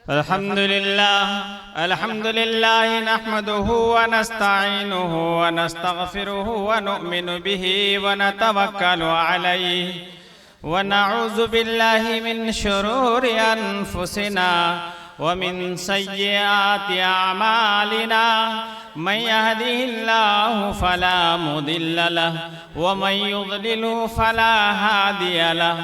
अल्हम्दुलिल्लाह नहमदुहु व नस्तईनुहु व नस्तगफिरुहु व नु'मिनु बिही व नतवक्कलु अलैहि व नऊज़ु बिल्लाहि मिन शुरूरि अनफुसिना व मिन सय्यिआति अमालिना मन यहदिहिल्लाहु फला मुदिल्ल लहु व मन युद्लिलहु फला हादिय लहु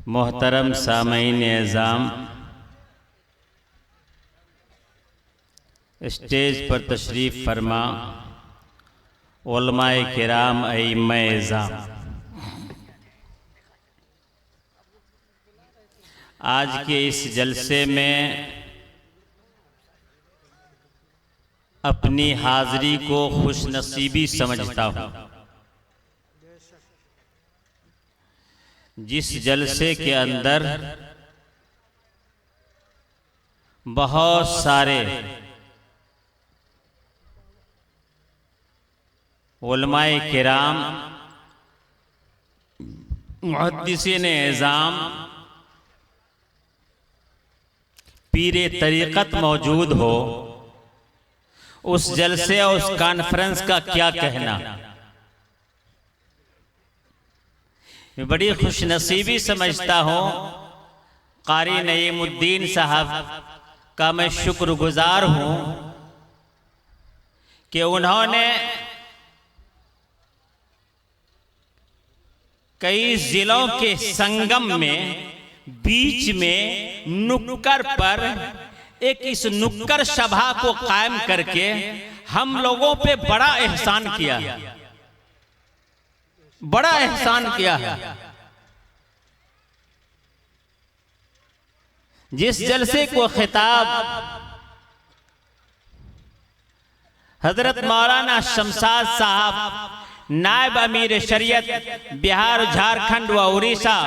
मोहतरम सामईन एज़ाम, स्टेज पर तशरीफ़ फरमा उलमाए किराम अइम्मा एज़ाम, आज के इस जलसे में अपनी हाज़री को खुशनसीबी समझता हूँ। जिस जलसे के अंदर बहुत सारे उलमाए किराम, मुहद्दिसीन एज़ाम, पीरे तरीक़त मौजूद हो, उस जलसे और उस कॉन्फ्रेंस का क्या कहना। बड़ी खुशनसीबी समझता हूँ कारी नईमुद्दीन साहब का मैं शुक्रगुजार हूँ कि उन्होंने कई जिलों के संगम में बीच में नुक्कड़ पर एक इस नुक्कड़ सभा को कायम करके हम लोगों पे बड़ा एहसान किया है, बड़ा एहसान किया है। जिस जलसे को खिताब हजरत मौलाना शमशाद साहब नायब अमीर शरीयत बिहार, झारखंड व उड़ीसा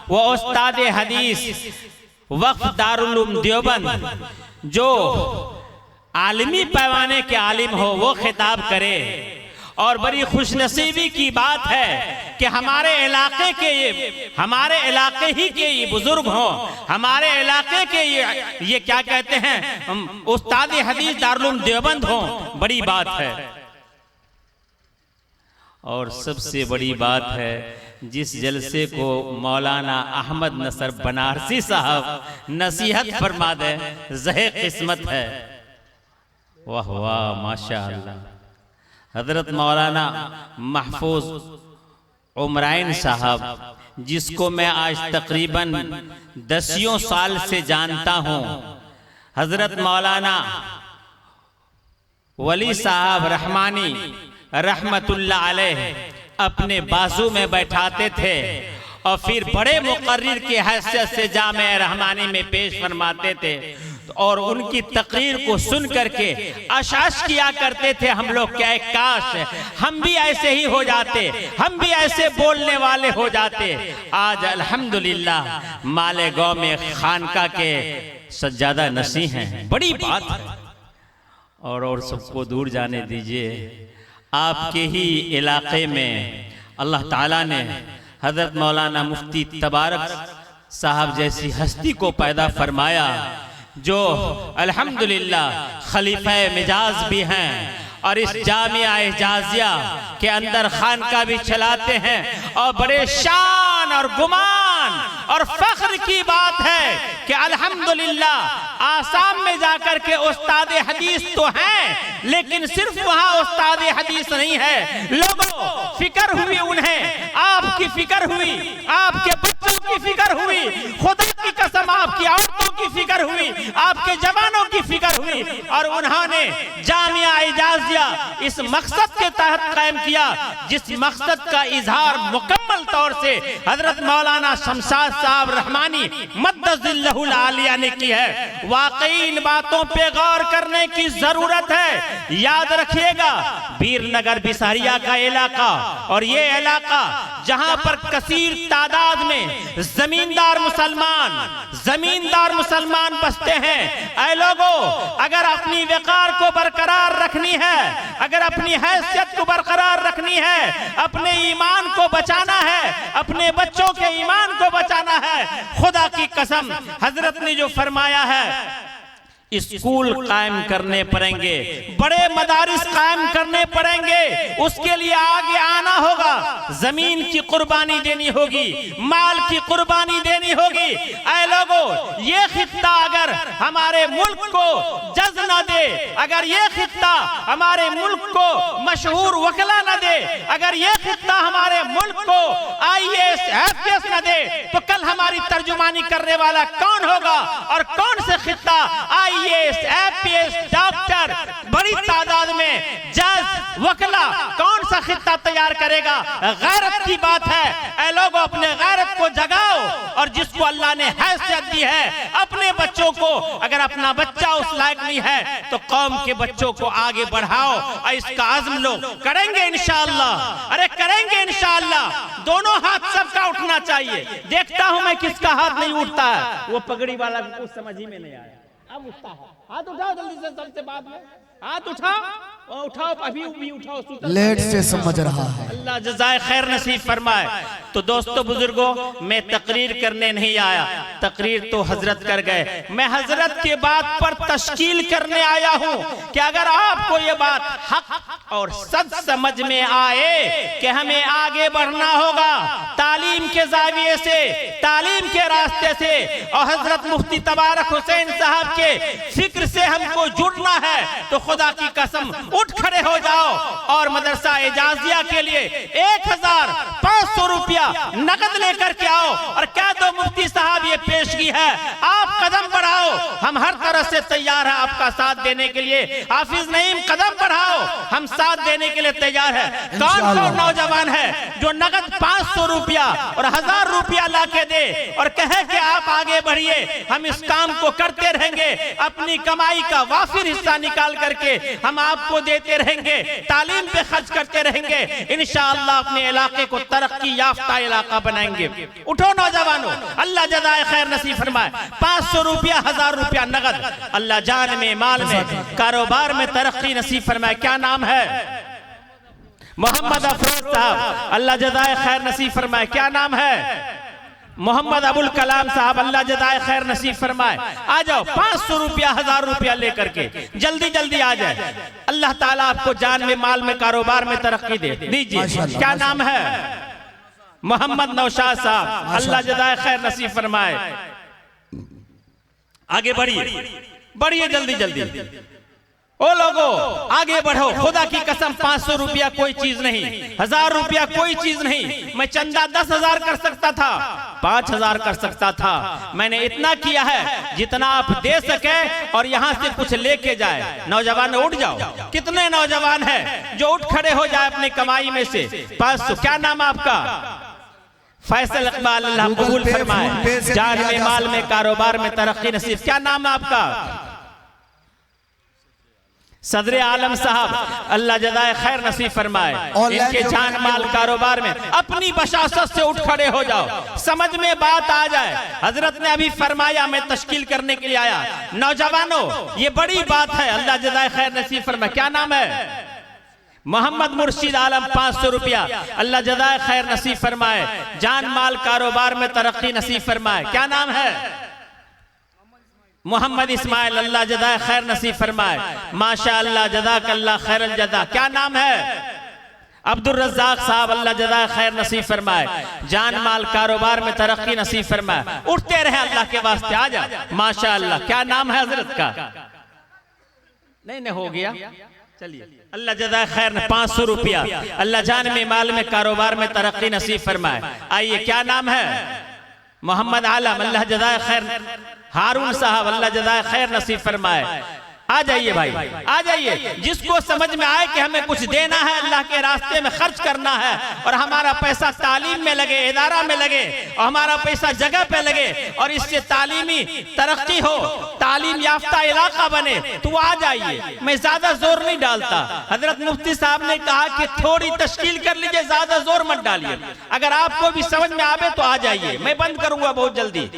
व उस्ताद हदीस वक्फ दारुल उलूम देवबंद, जो आलमी पैमाने के आलिम हो, वो खिताब करे। और बड़ी खुशनसीबी की बात है कि हमारे इलाके ही के ये बुजुर्ग हों, हमारे इलाके के ये क्या कहते हैं उस्ताद हदीस दारुल उलूम देवबंद हों, बड़ी बात है। और सबसे बड़ी बात है जिस जलसे को मौलाना अहमद नसर बनारसी साहब नसीहत फरमा दे, ज़हे किस्मत है। वाह वाह माशाअल्लाह। हजरत मौलाना महफूज उमराइन साहब, जिसको मैं आज तकरीबन 10 साल से जानता हूँ, हजरत मौलाना वली साहब रहमानी रहमतुल्लाह अलैह अपने बाजू में बैठाते थे और फिर बड़े मुकर्रिर की हैसियत से जामे रहमानी में पेश फरमाते थे और उनकी तकरीर को सुन करके आशाश किया करते थे हम लोग, क्या काश हम भी ऐसे ही हो जाते, हम भी ऐसे बोलने वाले हो जाते। आज अल्हम्दुलिल्लाह मालेगांव में खानका के सज्जादा नसी हैं, बड़ी बात है। और सबको दूर जाने दीजिए। आपके ही इलाके में अल्लाह ताला ने हजरत मौलाना मुफ्ती तबारक साहब जैसी हस्ती को पैदा फरमाया, जो अल्हम्दुलिल्लाह खलीफा मिजाज भी हैं और इस जामिया इजाजिया के अंदर खानका भी चलाते हैं और बड़े शान ईमान और गुमान और फख्र की बात है कि अल्हम्दुलिल्लाह आसाम में जाकर के उस्ताद हदीस तो हैं, लेकिन सिर्फ वहां उस्ताद हदीस नहीं है। लोगों फिक्र हुई उन्हें, आपकी फिक्र हुई, आपके बच्चों की फिक्र हुई, खुदा की कसम आपकी औरतों की फिक्र हुई, आपके जवानों की फिक्र हुई, और उन्होंने जामिया इजाजिया इस मकसद के तहत कायम किया जिस मकसद का इजहार मुकम्मल तौर से हजरत मौलाना शमशाद साहब रहमानी मद्दजिल्लहुल आलिया ने की है। वाकई इन बातों पे गौर करने की जरूरत है। याद रखिएगा, वीरनगर बिसहरिया का इलाका और ये इलाका जहां पर कसीर तादाद में जमींदार मुसलमान बसते हैं। ऐ लोगों, अगर अपनी वकार को बरकरार रखनी है, अगर अपनी हैसियत को बरकरार रखनी है, अपने ईमान को बचाना है, अपने बच्चों के ईमान को बचाना है, खुदा की कसम हजरत ने जो फरमाया है स्कूल कायम करने पड़ेंगे, बड़े मदारिस कायम करने पड़ेंगे। उसके लिए आगे आना होगा, जमीन की कुर्बानी देनी होगी, माल की कुर्बानी देनी होगी। ऐ लोगों, ये खित्ता अगर हमारे मुल्क को जज न दे, अगर ये खित्ता हमारे मुल्क को मशहूर वकला न दे, अगर ये खित्ता हमारे मुल्क को IAS FPS न दे, तो कल हमारी तर्जुमानी करने वाला कौन होगा? और कौन से खित्ता IAS FPS डॉक्टर बड़ी तादाद में जज वकला कौन सा खित्ता तैयार करेगा? गैरत की बात है। ऐ लोगों, अपने गैरत को जगाओ, और जिसको अल्लाह ने हैसियत दी है अपने बच्चों को, अगर अपना बच्चा उस लायक नहीं है तो कौम के बच्चों को आगे बढ़ाओ और इसका अज़्म लो। करेंगे इंशाअल्लाह, अरे करेंगे इंशाअल्लाह। दोनों हाथ सबका उठना चाहिए। देखता हूं मैं किसका हाथ नहीं उठता है, वो पगड़ी वाला को कुछ समझ ही में नहीं आया। अब उठता है, हाथ उठाओ जल्दी से, सबसे बाद में हाथ उठाओ, उठाओ अभी भी उठाओ, लेट से समझ रहा है। अल्लाह जज़ाए खैर नसीब फरमाए। तो दोस्तों बुजुर्गों, मैं तकरीर करने नहीं आया, तकरीर तो हजरत कर गए। मैं हजरत के बात पर तशकील करने आया हूं कि अगर आपको ये बात हक और सच समझ में आए कि हमें आगे बढ़ना होगा तालीम के जाविये से, तालीम के रास्ते से, और हजरत मुफ्ती तबारक हुसैन साहब के फिक्र से हमको जुड़ना है, तो खुदा की कसम उठ खड़े हो जाओ और मदरसा एजाजिया के लिए 1500 रुपया नकद लेकर के आओ और कह दो मुफ्ती साहब ये पेशगी है, आप कदम बढ़ाओ, हम हर तरह से तैयार है आपका साथ देने के लिए। हाफिज नईम कदम बढ़ाओ, हम साथ देने के लिए तैयार है। कौन कौन नौजवान है जो नकद 500 रुपया और 1000 रुपया ला के दे और कहे कि आप आगे बढ़िए, हम इस काम को करते रहेंगे, अपनी कमाई का वाफिर हिस्सा निकाल करके हम आपको देते रहेंगे, तालीम पे खर्च करते रहेंगे, इंशाअल्लाह अपने इलाके को तरक्की याफ्ता इलाका बनाएंगे। उठो नौजवानों, अल्लाह जज़ाए खैर नसीब फरमाए। 500 रुपया 1000 रुपया नगद, अल्लाह जान में, माल में, कारोबार में तरक्की नसीब फरमाए। क्या नाम है? मोहम्मद अफरोज साहब, अल्लाह जज़ाए खैर नसीब फरमाए। क्या नाम है? मोहम्मद अबुल कलाम साहब, अल्लाह जज़ाए खैर नसीब फरमाए। आ जाओ, 500 रुपया 1000 रुपया लेकर के जल्दी जल्दी आ जाए। अल्लाह ताला आपको जान में, माल में, कारोबार में तरक्की दे दीजिए। क्या नाम है? मोहम्मद नौशाद साहब, अल्लाह जज़ाए खैर नसीब फरमाए। आगे बढ़िए, बढ़िए जल्दी जल्दी। ओ लोगों, आगे बढ़ो, खुदा की कसम 500 रुपया कोई चीज नहीं, 1000 रुपया कोई चीज नहीं। मैं चंदा 10,000 कर सकता था, 5,000 कर सकता था। मैंने इतना किया है जितना आप दे सके और यहाँ से कुछ लेके जाए। नौजवान उठ जाओ, कितने नौजवान हैं जो उठ खड़े हो जाए अपनी कमाई में से 500। क्या नाम आपका? फैसल इकबाल, अल्लाह कबूल फरमाए। जान में, माल में, कारोबार में तरक्की नसीब। क्या नाम है आपका? सदर आलम साहब, अल्लाह जज़ाए खैर नसीब फरमाए। इनके जान माल कारोबार में अपनी बशासत से उठ खड़े हो जाओ, समझ में बात आ जाए। हजरत ने अभी फरमाया मैं तश्कील करने के लिए आया। नौजवानों, ये बड़ी बात है, अल्लाह जज़ाए खैर नसीब फरमाए। क्या नाम है? मोहम्मद मुर्शिद आलम, 500 रुपया, अल्लाह जज़ाए खैर नसीब फरमाए। जान माल कारोबार में तरक्की नसीब फरमाए। क्या नाम है? मोहम्मद इस्माइल, अल्लाह जज़ाए खैर नसीब फरमाए। माशाअल्लाह, जज़ाकल्लाह खैरल जज़ा। क्या नाम है? अब्दुल रज़्ज़ाक़ साहब अल्लाह जज़ा खैर नसीब फरमाए, जान माल कारोबार में तरक्की नसीब फरमाए, उठते रहे अल्लाह के वास्ते। आ जा माशाअल्लाह। क्या नाम है हजरत का? नहीं हो गया, चलिए। अल्लाह जज़ा खैर 500 रुपया, अल्लाह जान में माल में कारोबार में तरक्की नसीब फरमाए। आइए, क्या नाम है? मोहम्मद आलम, अल्लाह जज़ा खैर। हारून साहब, अल्लाह जज़ा खैर नसीब फरमाए। आ जाइए भाई, आ जाइए। जिसको समझ में आए कि हमें कुछ देना है, अल्लाह के रास्ते में खर्च करना है, और हमारा पैसा तालीम में लगे, इदारा में लगे, और हमारा पैसा जगह पे लगे, और इससे तालीमी तरक्की हो, तालीम याफ्ता इलाका बने, तो आ जाइए। मैं ज्यादा जोर नहीं डालता। हजरत मुफ्ती साहब ने कहा कि थोड़ी तश्कील कर लीजिए, ज्यादा जोर मत डालिए। अगर आपको भी समझ में आवे तो आ जाइए, मैं बंद करूंगा बहुत जल्दी।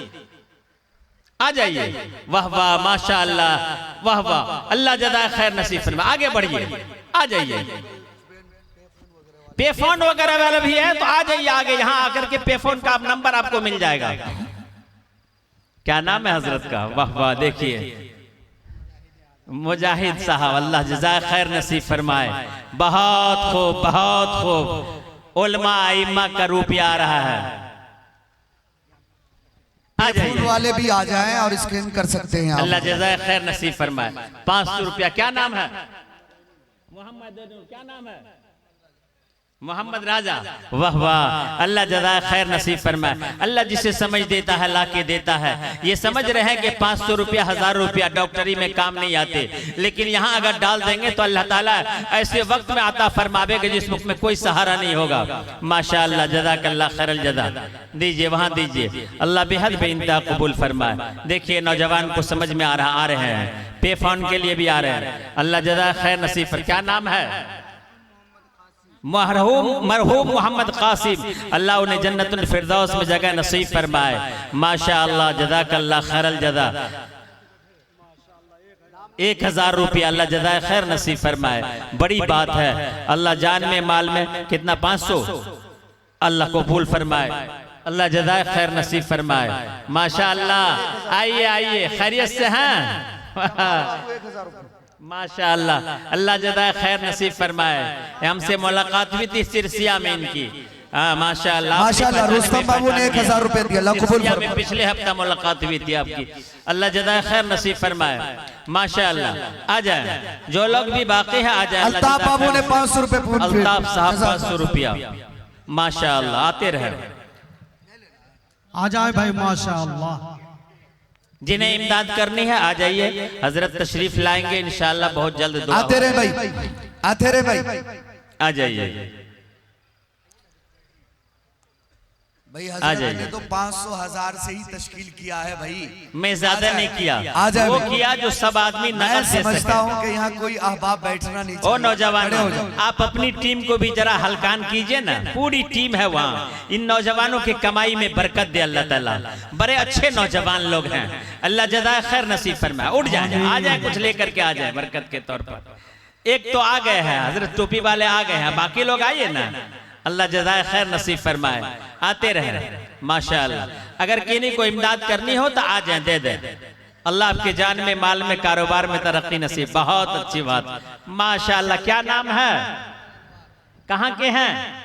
आ जाइए। वाह वाह, माशाअल्लाह, वाह वाह, अल्लाह जज़ा खैर नसीब फरमाए। आगे बढ़िए, आ जाइए। पे फोन वगैरह वाला भी है तो आ जाइए आगे, यहाँ आकर के पे फोन का नंबर आपको मिल जाएगा। क्या नाम है हजरत का? वाह वाह, देखिए मुजाहिद साहब, अल्लाह जज़ा खैर नसीब फरमाए। बहुत खूब, बहुत खूब। उलमा इम्मा का रुपया आ रहा है। फूल वाले भी आ जाएं और स्क्रीन कर सकते हैं। अल्लाह जज़ाए खैर नसीब फरमाए। 500 रुपया। क्या नाम है? मोहम्मद। क्या नाम है? मोहम्मद राजा। वाह वाह, अल्लाह जज़ाए खैर नसीब फरमाए। अल्लाह जिसे समझ देता है ला के देता है। ये समझ रहे हैं कि 500 रुपया 1000 रुपया डॉक्टरी में काम नहीं आते, लेकिन यहाँ अगर डाल देंगे तो अल्लाह ताला ऐसे वक्त में आता फरमावेगा जिस वक्त में कोई सहारा नहीं होगा। माशाअल्लाह, जज़ाकल्लाह खैरल जज़ा। दीजिए, वहाँ दीजिए। अल्लाह बेहद बेइंतहा कबूल फरमाए। देखिए नौजवान को समझ में आ रहे हैं, पे फोन के लिए भी आ रहे हैं। अल्लाह जज़ाए खैर नसीब फरमाए। क्या नाम है? मरहूम मोहम्मद कासिम, अल्लाह उन्हें जन्नतुल फिरदौस में जगह नसीब फरमाए। माशाअल्लाह, जज़ाकल्लाह खैरल जज़ा। 1000 रुपया अल्लाह जज़ाए खैर नसीब फरमाए। बड़ी बात है। अल्लाह जान में माल में कितना? 500। अल्लाह कबूल फरमाए, अल्लाह जज़ाए खैर नसीब फरमाए। माशाअल्लाह। आइए आइए, खैरियत से हैं? माशाअल्लाह, अल्लाह जज़ाए खैर नसीब फरमाए। हमसे मुलाकात हुई थी सिरसिया में इनकी। माशाअल्लाह, माशाअल्लाह। रुस्तम बाबू ने 1000 रुपए दिया, अल्लाह कबूल फरमाए। पिछले हफ्ता मुलाकात हुई थी आपकी। अल्लाह जज़ाए खैर नसीब फरमाए। माशाअल्लाह। आ जाए, जो लोग भी बाकी है आ जाए। अल्ताफ बाबू ने 500 रुपए। अल्ताफ साहब 500 रुपया। माशाअल्लाह, आते रहे। आ जाए भाई, माशाअल्लाह। जिन्हें इमदाद करनी है आ जाइए, हजरत तशरीफ लाएंगे इंशाअल्लाह बहुत जल्द। आते रहे भाई, आते रहे भाई, आ जाइए भाई। हजरत ने तो 500 1000 से ही तश्कील किया है भाई, मैं ज्यादा नहीं किया। आ जाए, वो किया जो सब आदमी नकद से समझता हूँ कि यहाँ कोई अहबाब बैठना नहीं चाहिए। ओ नौजवान, आप अपनी टीम को भी जरा हल्कान कीजिए ना। पूरी टीम है वहाँ। इन नौजवानों की कमाई में बरकत दे अल्लाह ताला। बड़े अच्छे नौजवान लोग हैं, अल्लाह जज़ाए खैर नसीब फरमाए। उठ जाए, आ जाए, कुछ लेकर के आ जाए बरकत के तौर पर। एक तो आ गए हैं, हजरत टोपी वाले आ गए हैं, बाकी लोग आइए ना। अल्लाह जज़ाए खैर नसीब फरमाए। आते रहे माशाअल्लाह। अगर किन्हीं को इमदाद करनी हो तो आ जाए, दे दे। अल्लाह आपके जान में माल में कारोबार में तरक्की नसीब। बहुत अच्छी बात, माशाअल्लाह। क्या नाम है? कहाँ के हैं?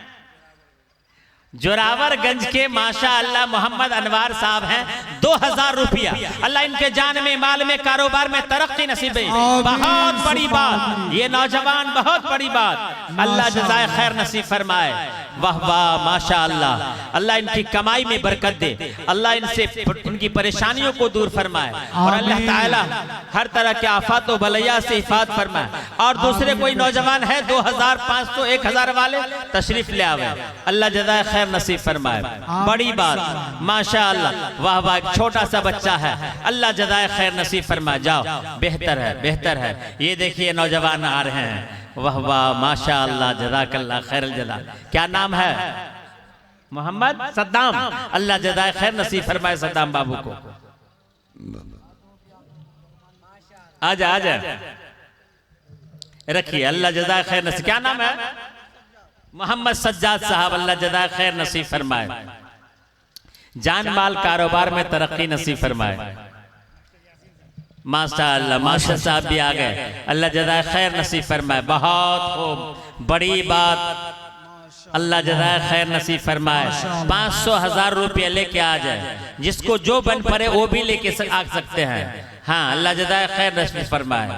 जोरावरगंज के माशाअल्लाह मोहम्मद अनवार साहब हैं। 2000 रुपया। अल्लाह इनके जान में माल में कारोबार में तरक्की नसीब है। बहुत बड़ी बात, ये नौजवान, बहुत बड़ी बात। अल्लाह जज़ाए खैर नसीब फरमाए। वाह वाह, माशाअल्लाह। अल्लाह इनकी कमाई में बरकत दे, अल्लाह इनसे इनकी परेशानियों को दूर फरमाए, और अल्लाह ताला हर तरह के आफत व बलैया से हिफाजत फरमाए। और दूसरे कोई नौजवान है 2000 500 1000 वाले, तशरीफ ले आवे। अल्लाह जज़ाए खैर नसीब फरमाए। बड़ी बात, माशाअल्लाह। वाह वाह, एक छोटा सा बच्चा है, अल्लाह जज़ाए खैर नसीब फरमाए। जाओ, बेहतर है, बेहतर है। ये देखिए नौजवान आ रहे हैं। वाह वाह, माशाअल्लाह, जज़ाकल्लाह खैरल जज़ा। क्या नाम है? मोहम्मद सद्दाम। अल्लाह जज़ाए खैर नसीब फरमाए सद्दाम बाबू को। आजा आजा, रखिए। अल्लाह जज़ाए खैर नसीब। क्या नाम है? मोहम्मद सज्जाद साहब। अल्लाह जज़ाए खैर नसीब फरमाए। जान माल कारोबार में तरक्की नसीब फरमाए। माशाअल्लाह, माशा साहब भी आ गए। अल्लाह जज़ाए खैर नसीब फरमाए। बहुत खूब, बड़ी बात। अल्लाह जज़ाए खैर नसीब फरमाए। 500,000 रुपये लेके आ जाए, जिसको जो बन पड़े वो भी लेके आ सकते हैं। हाँ, अल्लाह जज़ाए खैर नसीब फरमाए,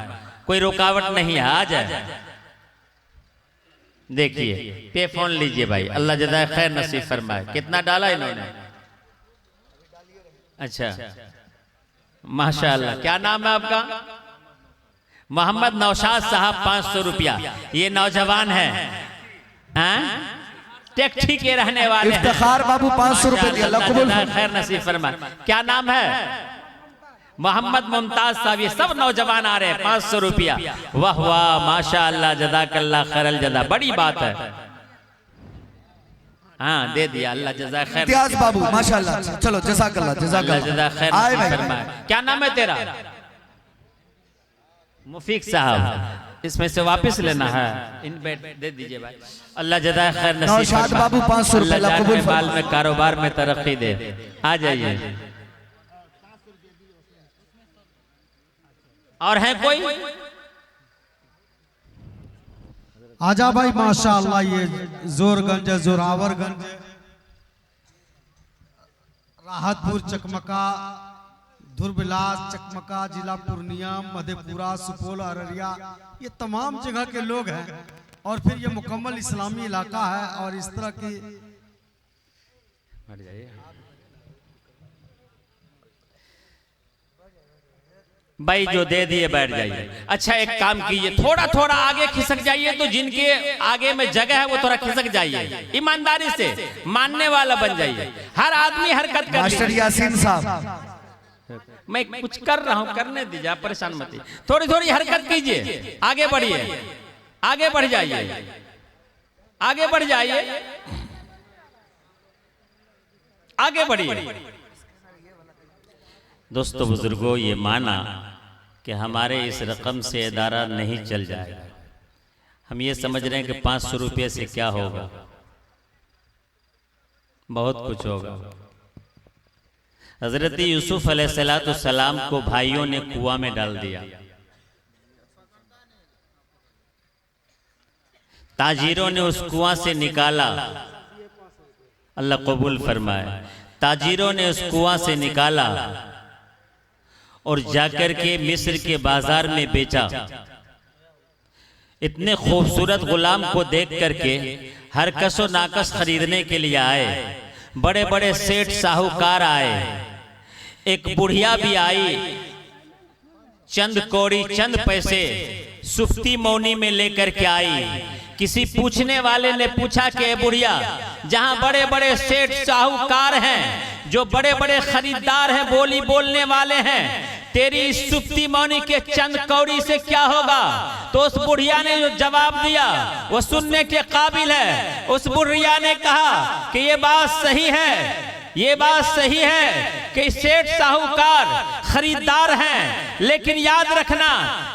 कोई रुकावट नहीं है, आ जाए। देखिए पे फोन लीजिए भाई, अल्लाह जज़ाए खैर नसीब फरमाए। कितना डाला इन्होंने? अच्छा, माशाअल्लाह। क्या नाम है आपका? मोहम्मद नौशाद साहब, 500 रुपया। ये नौजवान है, टेक्ठी के रहने वाले हैं। इफ्तिखार बाबू 500 रुपए दिया, अल्लाह कबूल खैर नसीब फरमाए। क्या नाम है? मोहम्मद मुमताज साहब। ये सब नौजवान आ रहे हैं, 500 रुपया। वाह वाह, माशाअल्लाह, जज़ाकल्लाह खैरल जज़ा, बड़ी बात है। हाँ, दे दिया, अल्लाह जज़ा खैर। इम्तियाज बाबू माशाअल्लाह, चलो जज़ाकल्लाह जज़ाकल्लाह खैर नसीब फरमाए। क्या नाम है तेरा? मुफीक साहब। इसमें से वापस लेना है, इन दे दीजिए भाई, अल्लाह जज़ा खैर नसीब। नौशाद बाबू 500 रुपए, अल्लाह कबूल माल में कारोबार में तरक्की दे। आ जाइए। और है कोई? आजा भाई माशाअल्लाह। ये जोरगंज, जोरावरगंज, राहतपुर, चकमका, धुरबिलास, चकमका, जिला पूर्णिया, मधेपुरा, सुपौल, अररिया, ये तमाम जगह के लोग हैं। और फिर ये मुकम्मल इस्लामी इलाका है। और इस तरह की भाई जो दे दिए बैठ जाइए। अच्छा, एक काम कीजिए, थोड़ा थोड़ा आगे खिसक जाइए, तो जिनके आगे में जगह है वो थोड़ा खिसक जाइए। ईमानदारी से मानने वाला बन जाइए। हर आदमी हरकत कर। मास्टर यासीन साहब, मैं कुछ कर रहा हूं, करने दीजिए, आप परेशान मत होइए। थोड़ी थोड़ी हरकत कीजिए, आगे बढ़िए, आगे बढ़ जाइए, आगे बढ़ जाइए, आगे बढ़िए। दोस्तों बुजुर्गों, ये माना कि हमारे इस रकम से इदारा नहीं चल जाएगा। हम ये समझ रहे हैं कि 500 रुपये से क्या होगा। बहुत कुछ होगा। हजरत यूसुफ अलैहिस्सलाम को भाइयों ने कुआं में डाल दिया। ताजिरों ने उस कुआं से निकाला, अल्लाह कबूल फरमाए। ताजिरों ने उस कुआं से निकाला और जाकर के मिस्र के बाजार में बेचा। इतने खूबसूरत गुलाम को देख करके हर कसो नाकस खरीदने के लिए आए। बड़े बड़े सेठ साहूकार आए, एक बुढ़िया भी आई, चंद कौड़ी चंद पैसे सुफ्ती मौनी में लेकर के आई। किसी पूछने वाले ने पूछा कि बुढ़िया, जहां बड़े बड़े सेठ साहूकार हैं, जो बड़े बड़े खरीदार हैं, बोली बोलने वाले हैं, तेरी इस सुफ्ती मौनी के चंद कौड़ी से क्या होगा? तो उस बुढ़िया ने जो जवाब दिया वो सुनने के काबिल है। उस बुढ़िया ने कहा कि ये बात सही है, ये बात सही है कि सेठ साहूकार खरीदार हैं, लेकिन याद रखना,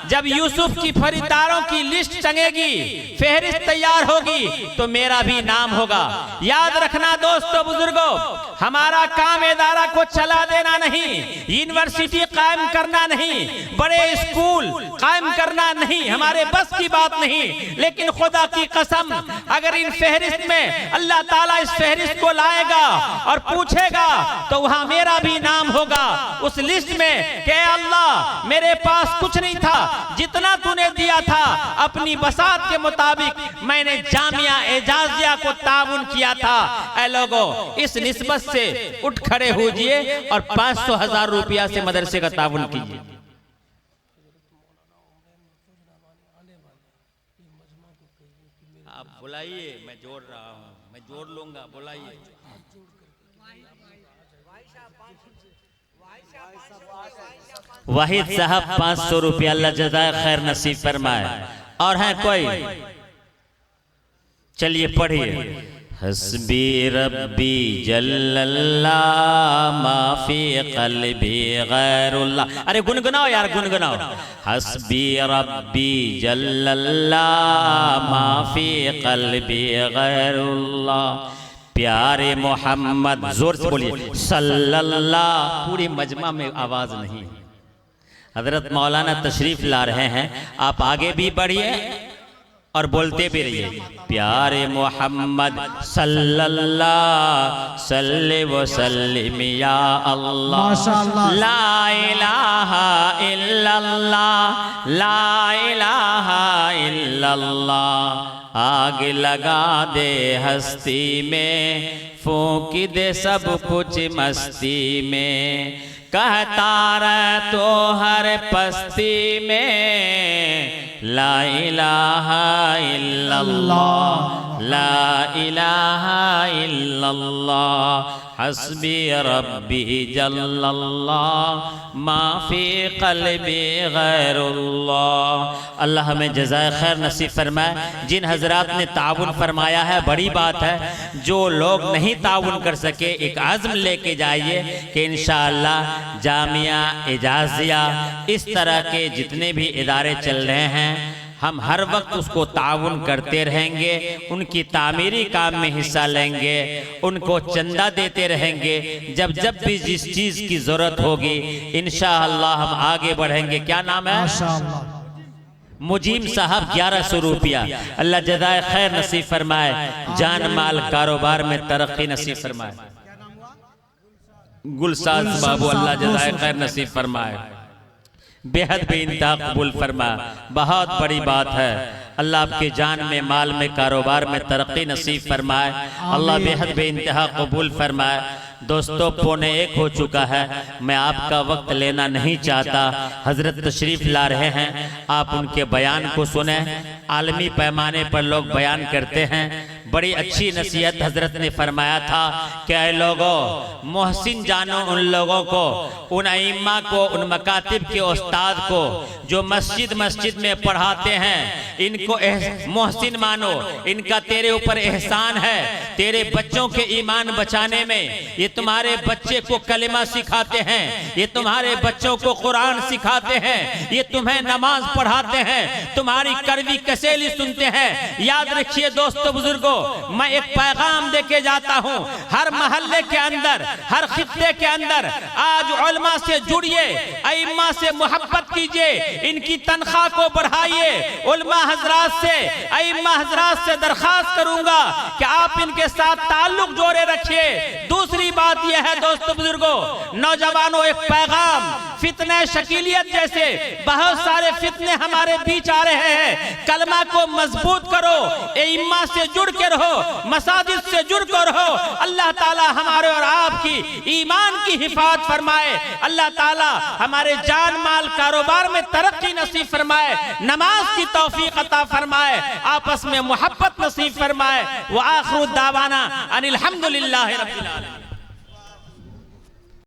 जब यूसुफ की खरीदारों की लिस्ट टंगेगी, फहरिस्त तैयार होगी, तो मेरा भी नाम होगा। याद रखना दोस्तों बुजुर्गों, हमारा काम इदारा को चला देना नहीं, यूनिवर्सिटी कायम करना नहीं, बड़े स्कूल कायम करना नहीं, हमारे बस की बात नहीं। लेकिन खुदा की कसम, अगर इन फहरिस्त में अल्लाह ताला इस फहरिस्त को लाएगा और पूछेगा, तो वहां मेरा भी नाम होगा उस लिस्ट में कि अल्लाह मेरे पास कुछ नहीं था, जितना तूने दिया था अपनी बसात के मुताबिक मैंने जामिया एजाजिया को ताउन किया था। ऐ लोगों, इस निस्बत से उठ खड़े होइए और 500,000 रुपया से मदरसे का ताउन कीजिए। आप बुलाइए, मैं जोड़ रहा हूं, मैं जोड़ लूंगा, बुलाइए। वाहिद साहब 500 रुपया, अल्लाह जज़ाए खैर नसीब फरमाए। और है कोई? चलिए पढ़िए। हस्बी रब्बी जल्लल्लाह माफी क़ल्बी गैरुल्लाह। अरे गुनगुनाओ यार, गुनगुनाओ। हस्बी रब्बी जल्लल्लाह माफी क़ल्बी गैरुल्लाह। प्यारे मोहम्मद, जोर से बोलिए, सल्लल्लाह। पूरी मजमा में आवाज नहीं। हजरत मौलाना तशरीफ ला रहे हैं, आप आगे भी बढ़िए और बोलते भी रहिए, प्यारे मोहम्मद सल्लल्लाहु अलैहि वसल्लम या अल्लाह, ला इलाहा इल्लल्लाह, ला इलाहा इल्लल्लाह। आग लगा दे हस्ती में, फूंक दे सब कुछ मस्ती में, कहता रह तो हर पस्ती में, ला इलाहा इल्लल्लाह, ला इलाहा इल्लल्लाह, हस्बी रब्बी जल्लल्लाह, माफी क़ल्बी गैरुल्लाह। अल्लाह हमें जज़ाए खैर नसीब फरमाए। जिन हजरात ने ताउन फरमाया है बड़ी बात है। जो लोग नहीं ताउन कर सके एक आज़म लेके जाइए कि इंशाअल्लाह जामिया एजाजिया इस तरह के जितने भी इदारे चल रहे हैं हम हर वक्त उसको ताउन करते रहेंगे, उनकी तामीरी काम में हिस्सा लेंगे, उनको चंदा देते रहेंगे। जब जब भी जिस चीज़ की ज़रूरत होगी इंशाअल्लाह हम आगे बढ़ेंगे। क्या नाम है? मुजीम साहब 1100 रुपया। अल्लाह जज़ाए खैर नसीब फरमाए, जान माल कारोबार में तरक्की नसीब फरमाए। गुलसाज बाबू अल्लाह जज़ाए खैर नसीब फरमाए, बेहद बेइंतहा कबूल फरमा। बहुत बड़ी बात है। अल्लाह आपके जान में माल में कारोबार में तरक्की नसीब फरमाए। अल्लाह बेहद बेइंतहा कबूल फरमाए। दोस्तों 1:15 हो चुका है, मैं आपका वक्त लेना नहीं चाहता। हजरत तशरीफ ला रहे हैं, आप उनके बयान को सुने। आलमी पैमाने पर लोग बयान करते हैं। बड़ी अच्छी नसीहत हजरत ने फरमाया था कि ऐ लोगों, मोहसिन जानो उन लोगों को, उन अइम्मा को, उन मकातिब के उस्ताद को जो मस्जिद मस्जिद में पढ़ाते हैं, इनको मोहसिन मानो। इनका तेरे ऊपर एहसान है, तेरे बच्चों के ईमान बचाने में। ये तुम्हारे बच्चे को कलिमा सिखाते हैं, ये तुम्हारे बच्चों को कुरान सिखाते हैं, ये तुम्हें नमाज पढ़ाते हैं, तुम्हारी करवी कसेली सुनते हैं। याद रखिए दोस्तों बुजुर्गों, मैं एक पैगाम देके जाता हूँ। हर मोहल्ले के अंदर, हर खित्ते के अंदर आज उलमा से जुड़िए, अइम्मा से मोहब्बत कीजिए, इनकी तनख्वाह को बढ़ाइए। उलमा हजरात से, अइम्मा हजरात से दरखास्त करूंगा कि आप इनके साथ ताल्लुक जोड़े रखिए। दूसरी बात यह है दोस्तों बुजुर्गों, नौजवानों, एक पैगाम, फितने शकीलियत जैसे बहुत सारे फितने हमारे बीच आ रहे हैं। कलमा को मजबूत करो, इम्मा से जुड़ के रहो, मसाजिद से जुड़ कर रहो। अल्लाह ताला हमारे और आपकी ईमान की हिफाजत फरमाए। अल्लाह ताला हमारे जान माल कारोबार में तरक्की नसीब फरमाए, नमाज की तौफीक अता फरमाए, आपस में मोहब्बत नसीब फरमाए। व आखिरु दावाना अनिल हम्दुलिल्लाहि रब्बिल आलमीन।